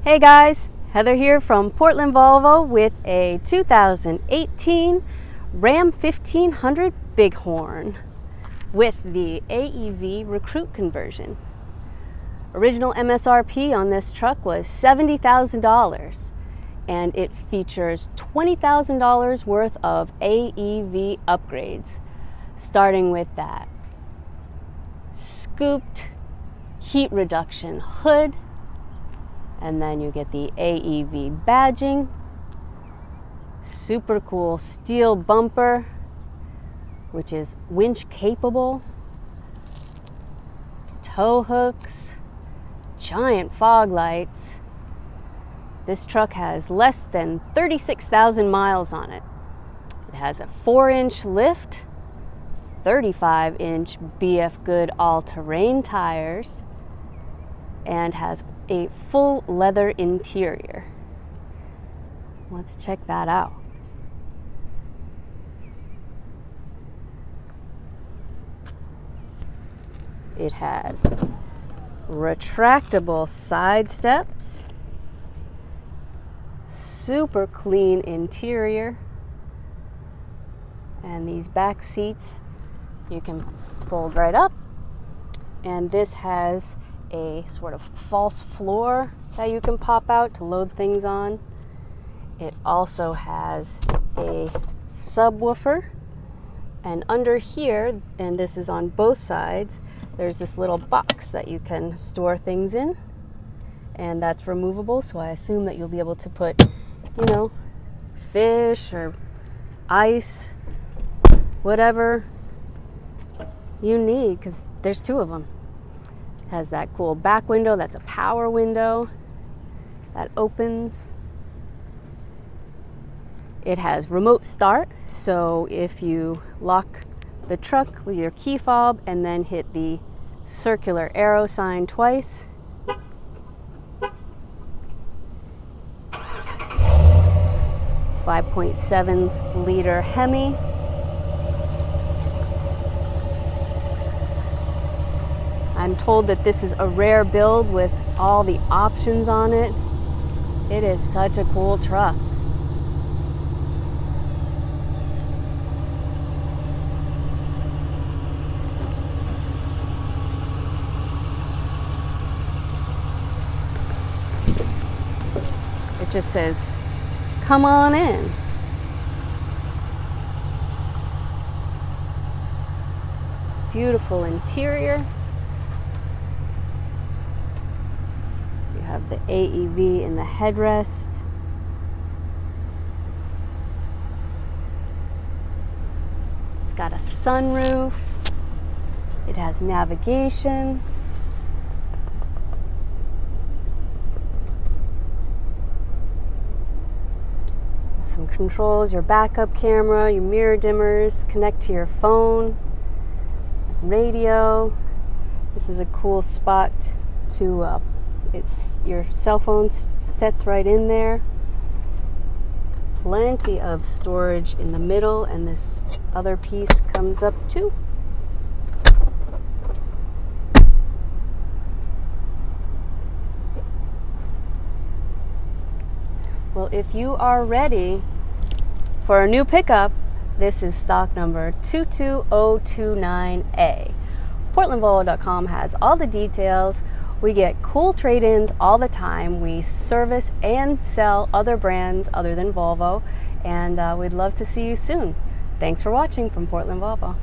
Hey guys, Heather here from Portland Volvo with a 2018 Ram 1500 Bighorn with the AEV Recruit conversion. Original MSRP on this truck was $70,000 and it features $20,000 worth of AEV upgrades, starting with that scooped heat reduction hood, and then you get the AEV badging, super cool steel bumper, which is winch capable, tow hooks, giant fog lights. This truck has less than 36,000 miles on it. It has a 4-inch lift, 35-inch BF Good all-terrain tires, and has a full leather interior. Let's check that out. It has retractable side steps, super clean interior, and these back seats you can fold right up, and this has a sort of false floor that you can pop out to load things on. It also has a subwoofer, and under here, and this is on both sides, there's this little box that you can store things in, and that's removable, so I assume that you'll be able to put, fish or ice, whatever you need, because there's two of them. Has that cool back window, that's a power window that opens. It has remote start, so if you lock the truck with your key fob and then hit the circular arrow sign twice, .7 liter HEMI. I'm told that this is a rare build with all the options on it. It is such a cool truck. It just says, "Come on in." Beautiful interior. Have the AEV in the headrest. It's got a sunroof. It has navigation. Some controls, your backup camera, your mirror dimmers, connect to your phone, radio. This is a cool spot to your cell phone sets right in there. Plenty of storage in the middle, and this other piece comes up too. Well, if you are ready for a new pickup, this is stock number 22029A. PortlandVolvo.com has all the details. We get cool trade-ins all the time. We service and sell other brands other than Volvo, and we'd love to see you soon. Thanks for watching from Portland Volvo.